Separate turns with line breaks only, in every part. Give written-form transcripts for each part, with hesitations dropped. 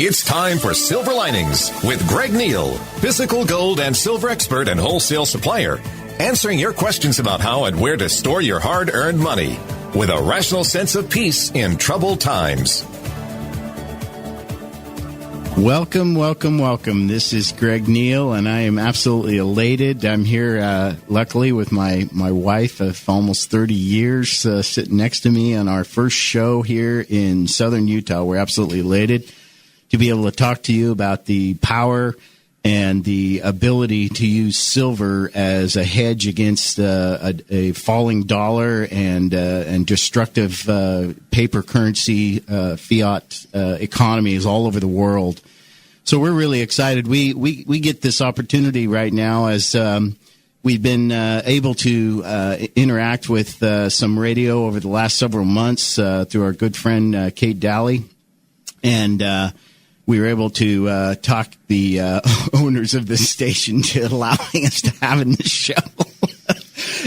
It's time for Silver Linings with Greg Neal, physical gold and silver expert and wholesale supplier, answering your questions about how and where to store your hard-earned money with a rational sense of peace in troubled times.
Welcome. This is Greg Neal, and I am absolutely elated. I'm here, luckily, with my wife of almost 30 years sitting next to me on our first show here in southern Utah. We're absolutely elated to be able to talk to you about the power and the ability to use silver as a hedge against a falling dollar and destructive paper currency fiat economies all over the world. So we're really excited. We get this opportunity right now as we've been able to interact with some radio over the last several months through our good friend Kate Daly, and we were able to talk the owners of this station to allowing us to have in this show.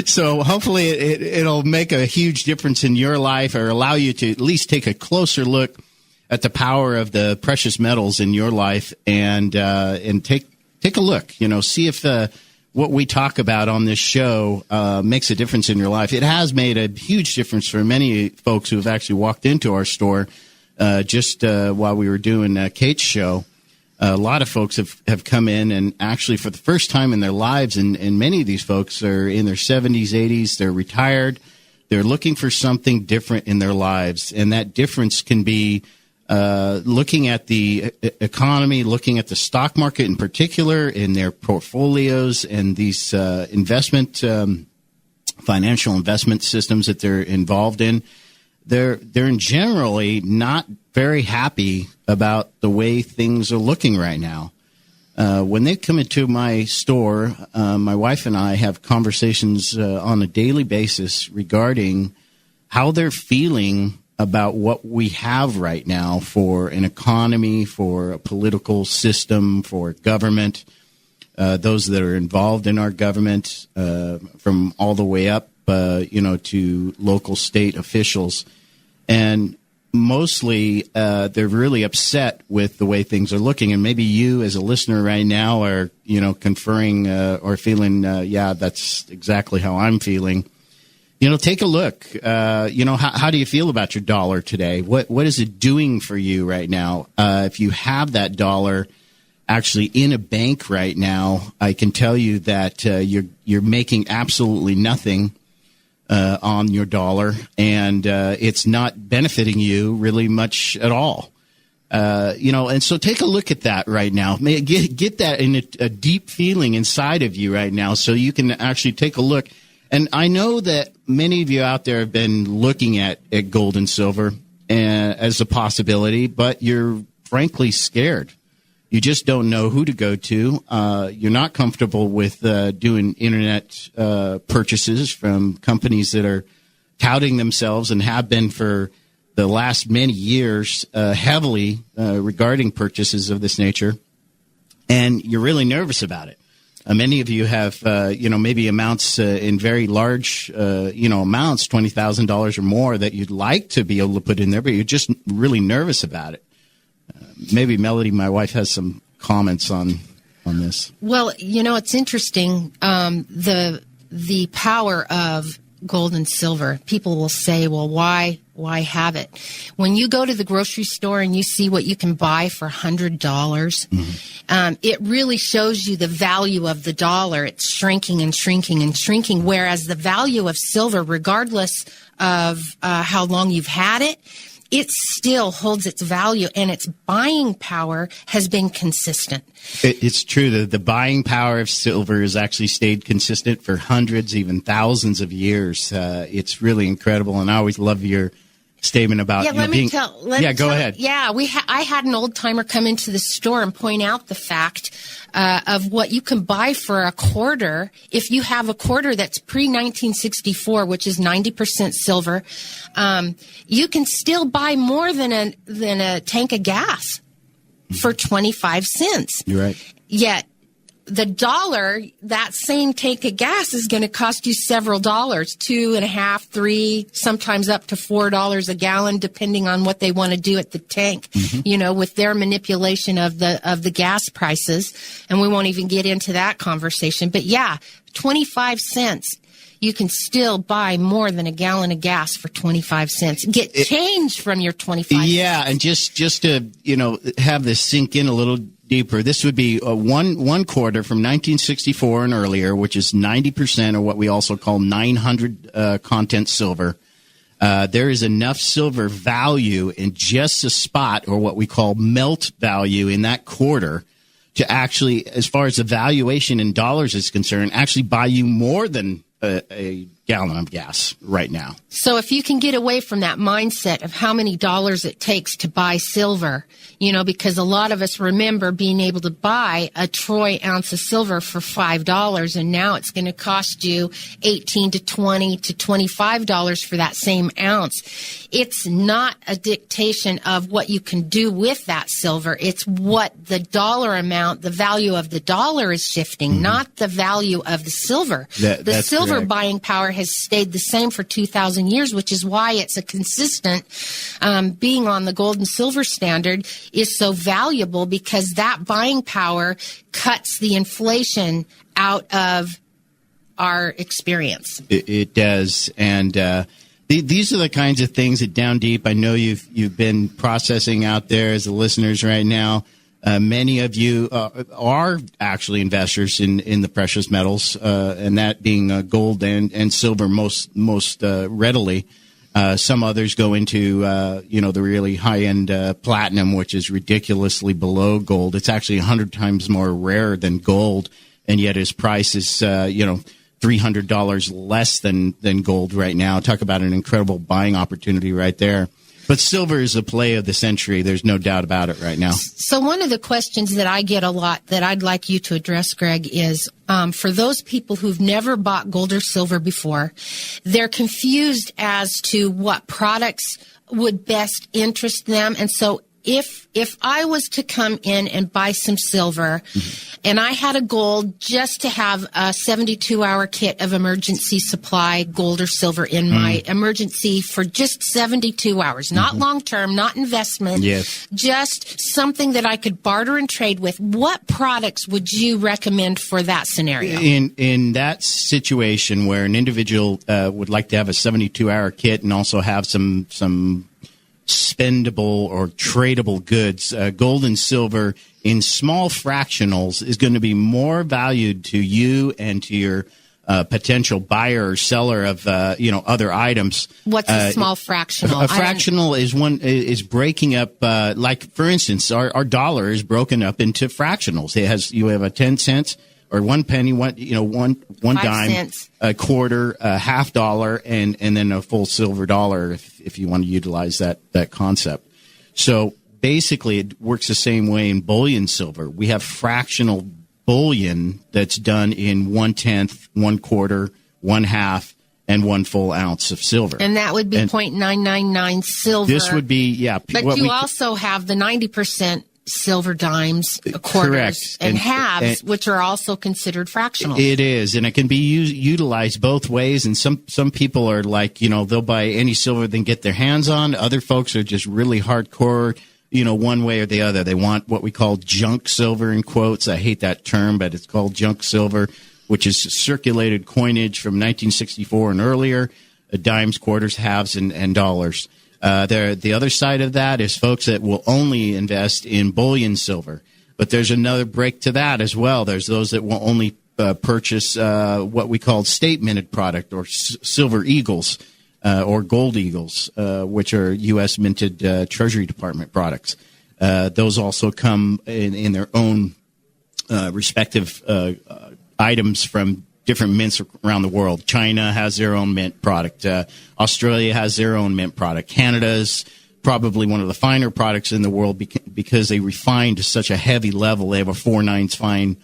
So hopefully it'll make a huge difference in your life, or allow you to at least take a closer look at the power of the precious metals in your life, and take a look. See if what we talk about on this show makes a difference in your life. It has made a huge difference for many folks who have actually walked into our store. Just while we were doing Kate's show, a lot of folks have come in, and actually for the first time in their lives, and many of these folks are in their 70s, 80s, they're retired, they're looking for something different in their lives, and that difference can be looking at the economy, looking at the stock market in particular, in their portfolios, and these financial investment systems that they're involved in. They're generally not very happy about the way things are looking right now. When they come into my store, my wife and I have conversations on a daily basis regarding how they're feeling about what we have right now for an economy, for a political system, for government, those that are involved in our government, from all the way up to local state officials. And mostly they're really upset with the way things are looking. And maybe you as a listener right now are, conferring or feeling, that's exactly how I'm feeling. Take a look. How do you feel about your dollar today? What is it doing for you right now? If you have that dollar actually in a bank right now, I can tell you that you're making absolutely nothing on your dollar, and it's not benefiting you really much at all. And so take a look at that right now. Get that in a deep feeling inside of you right now, so you can actually take a look. And I know that many of you out there have been looking at gold and silver as a possibility, but you're frankly scared. You just don't know who to go to. You're not comfortable with doing internet purchases from companies that are touting themselves, and have been for the last many years, heavily regarding purchases of this nature. And you're really nervous about it. Many of you have, maybe amounts in very large, amounts, $20,000 or more, that you'd like to be able to put in there, but you're just really nervous about it. Maybe Melody, my wife, has some comments on this.
Well, it's interesting, the power of gold and silver. People will say, well, why have it? When you go to the grocery store and you see what you can buy for $100, it really shows you the value of the dollar. It's shrinking and shrinking and shrinking, whereas the value of silver, regardless of how long you've had it, it still holds its value, and its buying power has been consistent.
It's true that the buying power of silver has actually stayed consistent for hundreds, even thousands of years. It's really incredible, and I always love your statement about
go ahead. Yeah, I had an old timer come into the store and point out the fact of what you can buy for a quarter. If you have a quarter that's pre-1964, which is 90% silver, you can still buy more than a tank of gas for 25 cents.
You're right.
Yet the dollar, that same tank of gas is going to cost you several dollars, $2.50, $3, sometimes up to $4 a gallon, depending on what they want to do at the tank, with their manipulation of the gas prices. And we won't even get into that conversation. But yeah, 25 cents. You can still buy more than a gallon of gas for 25 cents. Get change from your 25 cents.
Yeah, and just to, have this sink in a little deeper, this would be one quarter from 1964 and earlier, which is 90%, or what we also call 900 content silver. There is enough silver value in just a spot, or what we call melt value, in that quarter to actually, as far as the valuation in dollars is concerned, actually buy you more than a gallon of gas right now.
So if you can get away from that mindset of how many dollars it takes to buy silver, because a lot of us remember being able to buy a troy ounce of silver for $5, and now it's going to cost you $18 to $20 to $25 for that same ounce. It's not a dictation of what you can do with that silver. It's what the dollar amount, the value of the dollar is shifting, not the value of the silver. The silver
correct.
Buying power has stayed the same for 2,000 years, which is why it's a consistent, being on the gold and silver standard is so valuable, because that buying power cuts the inflation out of our experience.
It does. And these are the kinds of things that down deep, I know you've been processing out there as the listeners right now. Many of you are actually investors in the precious metals, and that being gold and silver most readily. Some others go into the really high end platinum, which is ridiculously below gold. It's actually 100 times more rare than gold, and yet its price is $300 less than gold right now. Talk about an incredible buying opportunity right there. But silver is the play of the century. There's no doubt about it right now.
So one of the questions that I get a lot that I'd like you to address, Greg, is for those people who've never bought gold or silver before, they're confused as to what products would best interest them. And so if I was to come in and buy some silver and I had a gold just to have a 72-hour kit of emergency supply, gold or silver in my emergency for just 72 hours, not long-term, not investment, just something that I could barter and trade with, what products would you recommend for that scenario?
In that situation where an individual would like to have a 72-hour kit and also have some spendable or tradable goods, gold and silver in small fractionals is going to be more valued to you and to your potential buyer or seller of other items.
What's a small fractional?
A fractional is breaking up, like for instance, our dollar is broken up into fractionals. You have a 10 cents or 1 penny, one dime,
cents.
A quarter, a half dollar, and then a full silver dollar if you want to utilize that concept. So basically, it works the same way in bullion silver. We have fractional bullion that's done in 1/10, 1/4, 1/2, and 1 full ounce of silver.
And that would be 0.999 silver.
This would be,
But you also have the 90% silver dimes, quarters,
correct.
and halves, which are also considered fractional.
It is, and it can be utilized both ways. And some people are like, they'll buy any silver they can get their hands on. Other folks are just really hardcore, one way or the other. They want what we call junk silver, in quotes. I hate that term, but it's called junk silver, which is circulated coinage from 1964 and earlier, dimes, quarters, halves, and dollars. The other side of that is folks that will only invest in bullion silver. But there's another break to that as well. There's those that will only purchase what we call state-minted product, or silver eagles or gold eagles, which are U.S. minted Treasury Department products. Those also come in their own respective items from different mints around the world. China has their own mint product. Australia has their own mint product. Canada is probably one of the finer products in the world because they refine to such a heavy level. They have a 4/9 fine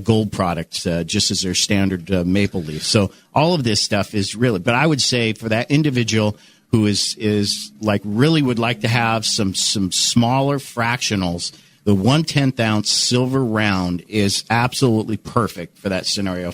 gold product, just as their standard maple leaf. So all of this stuff is really, but I would say for that individual who is like really would like to have some smaller fractionals the 1/10 ounce silver round is absolutely perfect for that scenario.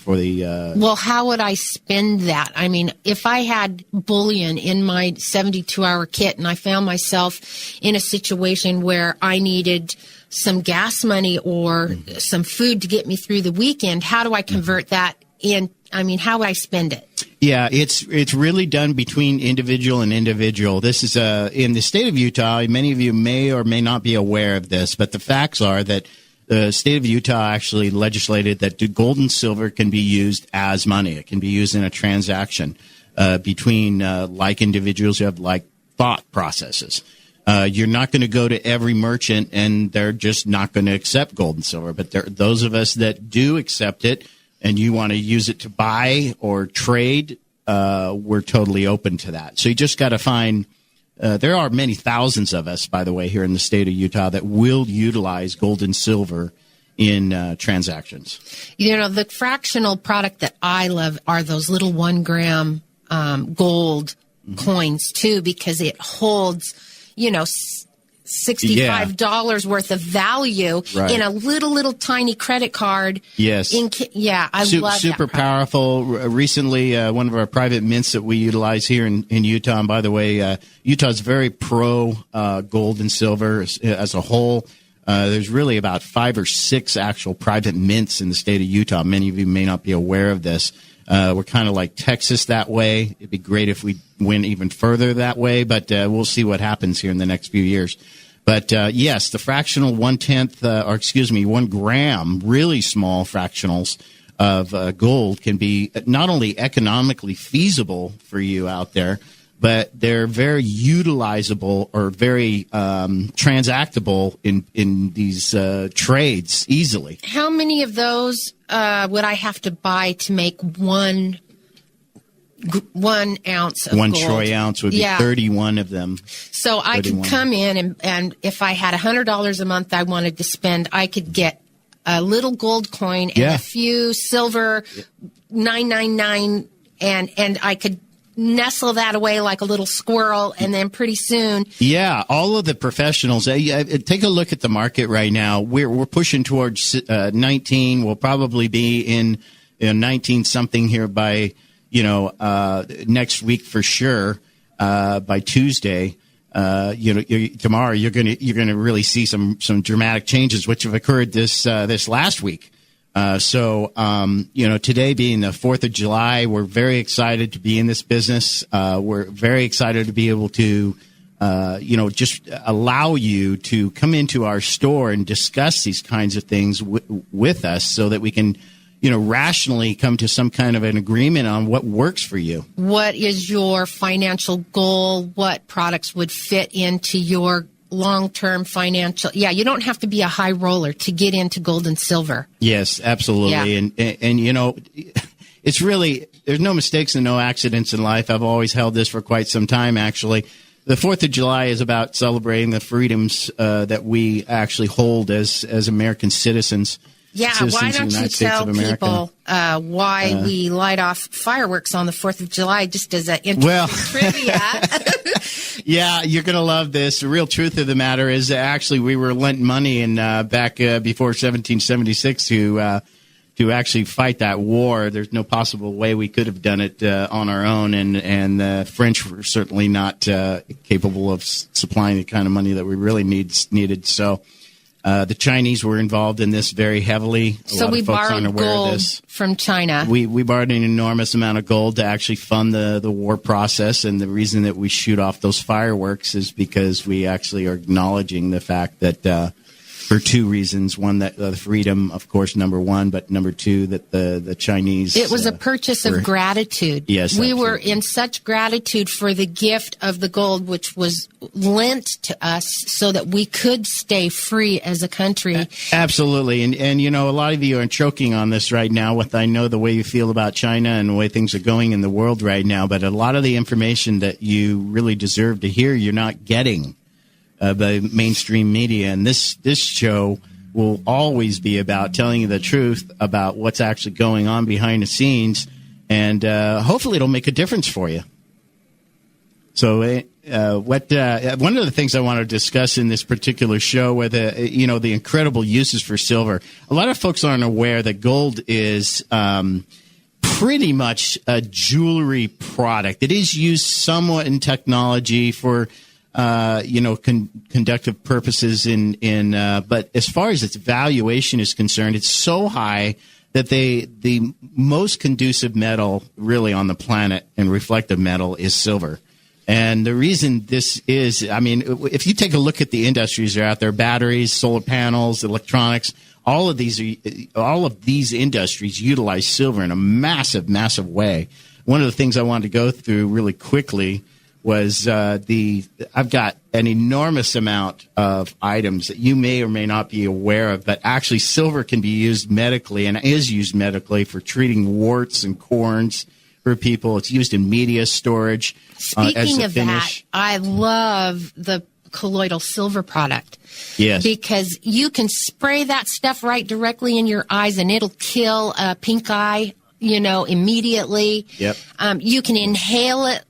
Well, how would I spend that? I mean, if I had bullion in my 72-hour kit and I found myself in a situation where I needed some gas money or some food to get me through the weekend, how do I convert that in? I mean, how would I spend it?
Yeah, it's really done between individual and individual. This is in the state of Utah. Many of you may or may not be aware of this, but the facts are that the state of Utah actually legislated that gold and silver can be used as money. It can be used in a transaction between like individuals who have like thought processes. You're not going to go to every merchant and they're just not going to accept gold and silver. But those of us that do accept it and you want to use it to buy or trade, we're totally open to that. So you just got to find there are many thousands of us, by the way, here in the state of Utah that will utilize gold and silver in transactions. You
know, the fractional product that I love are those little 1 gram gold coins, too, because it holds, you know, $65 worth of value in a little tiny credit card.
Yes.
I love that.
Super powerful. Recently, one of our private mints that we utilize here in Utah, and by the way, Utah's very pro gold and silver as a whole. There's really about 5 or 6 actual private mints in the state of Utah. Many of you may not be aware of this. We're kind of like Texas that way. It'd be great if we went even further that way, but we'll see what happens here in the next few years. But yes, the fractional 1 gram, really small fractionals of gold can be not only economically feasible for you out there, but they're very utilizable or very transactable in these trades easily.
How many of those would I have to buy to make 1 ounce of
gold? 1 troy ounce would be 31 of them.
So I could come in and if I had $100 a month I wanted to spend, I could get a little gold coin and a few silver 999 and I could nestle that away like a little squirrel, and then pretty soon. Yeah,
all of the professionals. Take a look at the market right now. We're pushing towards 19. We'll probably be in 19 something here by next week for sure. By Tuesday, tomorrow you're gonna really see some dramatic changes which have occurred this last week. Today being the 4th of July, we're very excited to be in this business. We're very excited to be able to, just allow you to come into our store and discuss these kinds of things with us so that we can, rationally come to some kind of an agreement on what works for you.
What is your financial goal? What products would fit into your long-term financial? Yeah, you don't have to be a high roller to get into gold and silver.
Yes, absolutely. Yeah. And it's really, there's no mistakes and no accidents in life. I've always held this for quite some time, actually. The 4th of July is about celebrating the freedoms that we actually hold as American citizens.
Yeah, why don't you tell people why we light off fireworks on the 4th of July, just as an interesting trivia?
Yeah, you're going to love this. The real truth of the matter is actually we were lent money back before 1776 to actually fight that war. There's no possible way we could have done it on our own, and the French were certainly not capable of supplying the kind of money that we really needed. So the Chinese were involved in this very heavily.
So we borrowed gold from China.
We borrowed an enormous amount of gold to actually fund the war process, and the reason that we shoot off those fireworks is because we actually are acknowledging the fact that for 2 reasons. One, that the freedom, of course, number one, but number 2, that the Chinese...
It was a purchase of gratitude.
Yes,
we were in such gratitude for the gift of the gold, which was lent to us so that we could stay free as a country.
Absolutely. And a lot of you are choking on this right now with, I know, the way you feel about China and the way things are going in the world right now, but a lot of the information that you really deserve to hear, you're not getting by mainstream media. And this show will always be about telling you the truth about what's actually going on behind the scenes, and hopefully it'll make a difference for you. So one of the things I want to discuss in this particular show were the incredible uses for silver. A lot of folks aren't aware that gold is pretty much a jewelry product. It is used somewhat in technology for conductive purposes but as far as its valuation is concerned, it's so high that the most conducive metal really on the planet and reflective metal is silver. And the reason this is, if you take a look at the industries that are out there, batteries, solar panels, electronics, all of these industries utilize silver in a massive, massive way. One of the things I wanted to go through really quickly was I've got an enormous amount of items that you may or may not be aware of, but actually silver can be used medically and is used medically for treating warts and corns for people. It's used in media storage.
Speaking
as a finish.
that, I love the colloidal silver product.
Yes.
Because you can spray that stuff right directly in your eyes and it'll kill a pink eye, immediately.
Yep.
You can inhale it,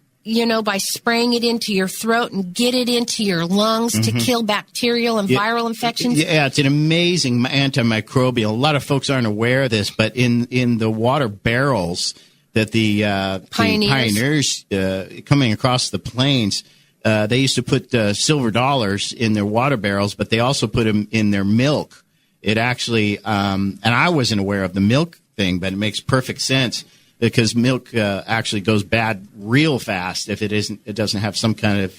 by spraying it into your throat and get it into your lungs to kill bacterial and viral infections.
Yeah, it's an amazing antimicrobial. A lot of folks aren't aware of this, but in the water barrels that the pioneers coming across the plains, they used to put silver dollars in their water barrels, but they also put them in their milk. It actually, and I wasn't aware of the milk thing, but it makes perfect sense because milk actually goes bad real fast if it doesn't have some kind of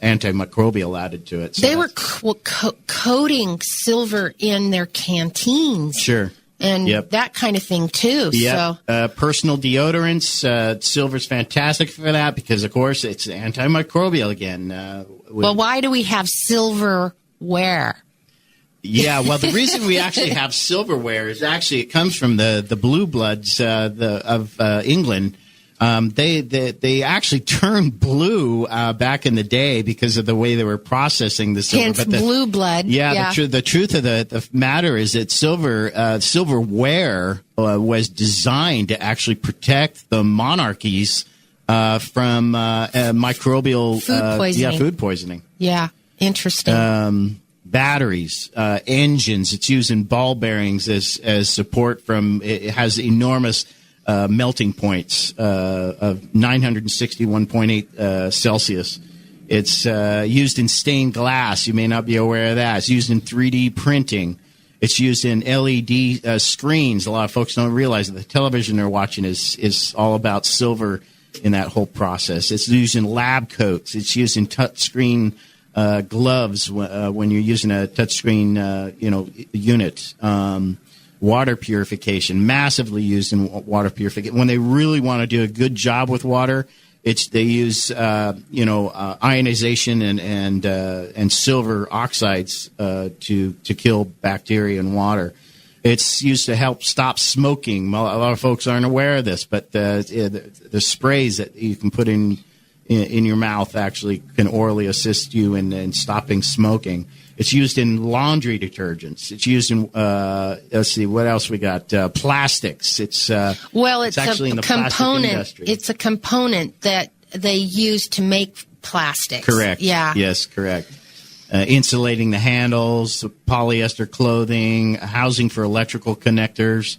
antimicrobial added to it. So
they were coating silver in their canteens.
Sure.
And that kind of thing, too.
Yeah.
So.
Personal deodorants, silver's fantastic for that because, of course, it's antimicrobial again.
Well, why do we have silverware?
Yeah, well, the reason we actually have silverware is actually it comes from the blue bloods of England. They actually turned blue back in the day because of the way they were processing the silver.
Hence blue blood.
Yeah. The truth of the matter is that silverware was designed to actually protect the monarchies from microbial
food poisoning.
Food poisoning.
Yeah, interesting.
Batteries, engines. It's used in ball bearings as support from. It has enormous melting points of 961.8 Celsius. It's used in stained glass. You may not be aware of that. It's used in 3D printing. It's used in LED screens. A lot of folks don't realize that the television they're watching is all about silver in that whole process. It's used in lab coats. It's used in touchscreen gloves when you're using a touchscreen unit. Water purification, massively used in water purification. When they really want to do a good job with water, they use ionization and silver oxides to kill bacteria in water. It's used to help stop smoking. A lot of folks aren't aware of this, but the sprays that you can put in your mouth actually can orally assist you in stopping smoking. It's used in laundry detergents. It's used in, let's see, what else we got? Plastics. It's actually in the plastic industry.
It's a component that they use to make plastics.
Correct.
Yeah.
Yes, correct. Insulating the handles, polyester clothing, housing for electrical connectors,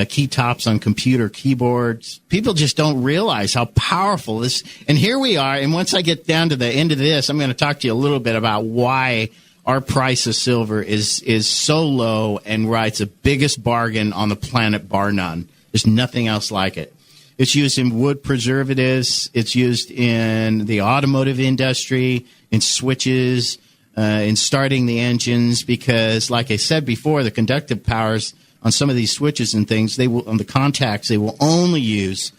key tops on computer keyboards. People just don't realize how powerful this. And here we are. And once I get down to the end of this, I'm going to talk to you a little bit about why our price of silver is so low and why it's the biggest bargain on the planet, bar none. There's nothing else like it. It's used in wood preservatives. It's used in the automotive industry, in switches, in starting the engines, because, like I said before, the conductive powers on some of these switches and things, on the contacts, they will only use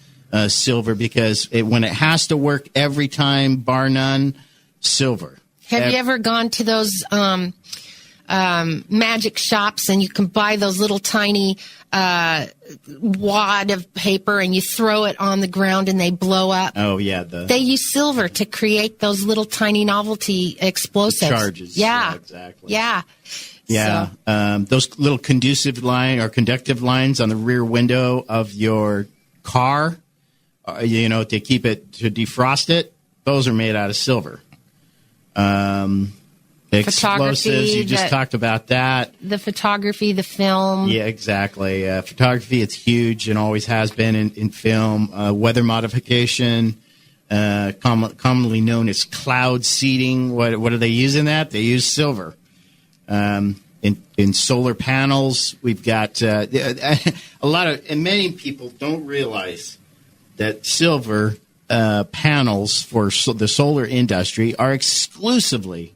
silver because when it has to work every time, bar none, silver.
Have you ever gone to those magic shops and you can buy those little tiny wad of paper and you throw it on the ground and they blow up?
Oh, yeah.
They use silver to create those little tiny novelty explosives.
Charges.
Yeah.
Exactly.
Yeah.
Yeah.
So.
Those little conductive conductive lines on the rear window of your car, to keep it, to defrost it. those are made out of silver. Explosives, you just talked about that.
The photography, the film.
Yeah, exactly. Photography, it's huge and always has been in film. Weather modification, commonly known as cloud seeding. What do they use in that? They use silver. In solar panels, we've got a lot of, and many people don't realize that silver panels for the solar industry are exclusively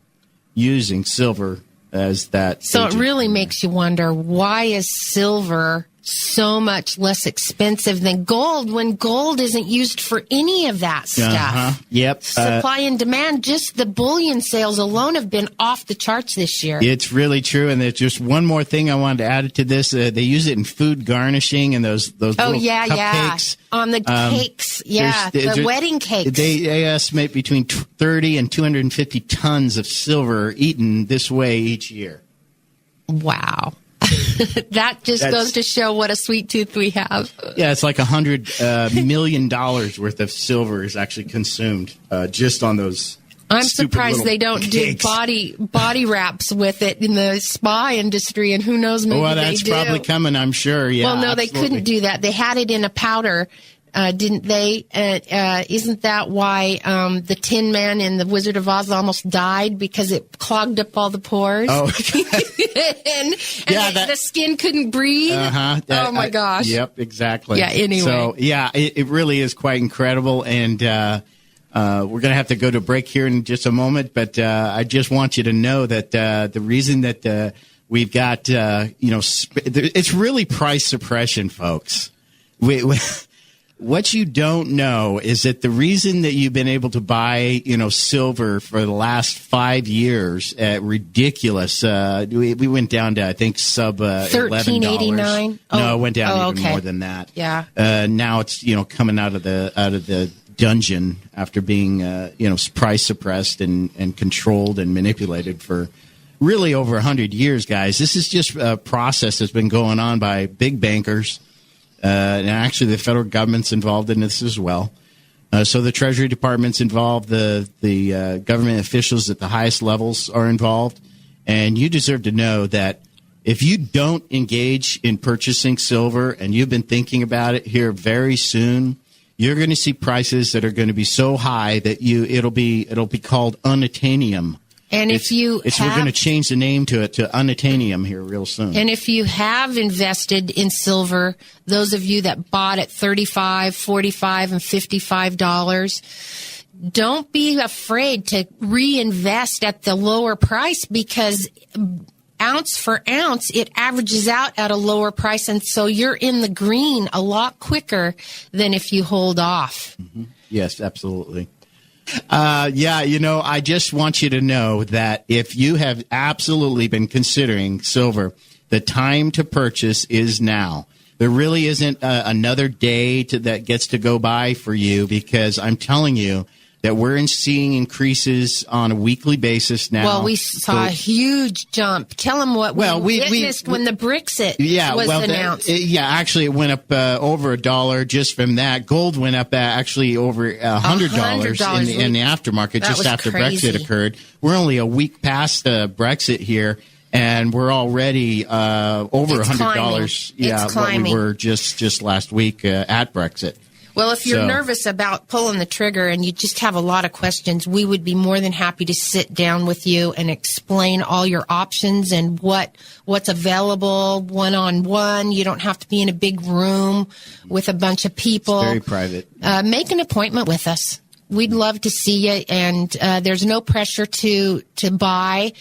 using silver as that.
So
agent.
it really makes you wonder, why is silver so much less expensive than gold when gold isn't used for any of that stuff?
Yep.
Supply and demand, just the bullion sales alone have been off the charts this year.
It's really true. And there's just one more thing I wanted to add to this. They use it in food garnishing and those little cupcakes.
On the cakes. Yeah, the wedding cakes.
They estimate between 30 and 250 tons of silver eaten this way each year.
Wow. That goes to show what a sweet tooth we have.
Yeah, it's like $100 million worth of silver is actually consumed just on those.
I'm surprised they don't
cakes.
do body wraps with it in the spa industry, and who knows, maybe
that's
they do.
probably coming, I'm sure. Yeah,
well, no,
absolutely.
They couldn't do that. They had it in a powder. Didn't they? Isn't that why the Tin Man in The Wizard of Oz almost died? Because it clogged up all the pores?
Oh.
and the skin couldn't breathe? Oh, my gosh.
Yep, exactly.
Yeah, anyway.
So, yeah, it really is quite incredible. And we're going to have to go to break here in just a moment. But I just want you to know that the reason that we've got, it's really price suppression, folks. What you don't know is that the reason that you've been able to buy, silver for the last 5 years at ridiculous, we went down to, I think, sub $11.89. No, it went down even more than that.
Yeah.
Now it's coming out of the dungeon after being price suppressed and controlled and manipulated for really over 100 years, guys. This is just a process that's been going on by big bankers. And actually, the federal government's involved in this as well. So the Treasury Department's involved. The government officials at the highest levels are involved. And you deserve to know that if you don't engage in purchasing silver, and you've been thinking about it here very soon, you're going to see prices that are going to be so high that it'll be called unattainium.
And we're
going to change the name to it to unattainium here real soon.
And if you have invested in silver, those of you that bought at $35, $45, and $55, don't be afraid to reinvest at the lower price, because ounce for ounce, it averages out at a lower price. And so you're in the green a lot quicker than if you hold off.
Mm-hmm. Yes, absolutely. I just want you to know that if you have absolutely been considering silver, the time to purchase is now. There really isn't another day that gets to go by for you, because I'm telling you that we're seeing increases on a weekly basis now.
Well, we saw a huge jump. Tell them what we witnessed when the Brexit was announced.
Actually, it went up over $1 just from that. Gold went up actually over $100 in the aftermarket just after
crazy.
Brexit occurred. We're only a week past Brexit here, and we're already over $100. What we were just last week at Brexit.
Well, if you're nervous about pulling the trigger and you just have a lot of questions, we would be more than happy to sit down with you and explain all your options and what's available one-on-one. You don't have to be in a big room with a bunch of people.
It's very private.
Make an appointment with us. We'd love to see you, and there's no pressure to buy.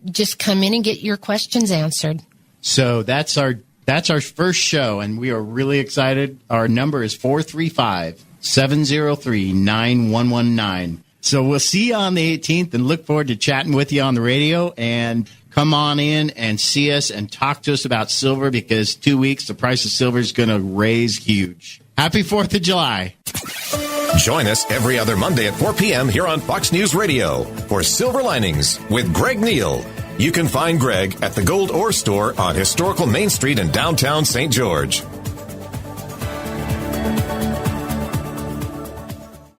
Just come in and get your questions answered.
So that's our first show, and we are really excited. Our number is 435-703-9119. So we'll see you on the 18th, and look forward to chatting with you on the radio. And come on in and see us and talk to us about silver, because 2 weeks, the price of silver is going to raise huge. Happy 4th of July.
Join us every other Monday at 4 p.m. here on Fox News Radio for Silver Linings with Greg Neal. You can find Greg at the Gold Ore Store on historical Main Street in downtown St. George.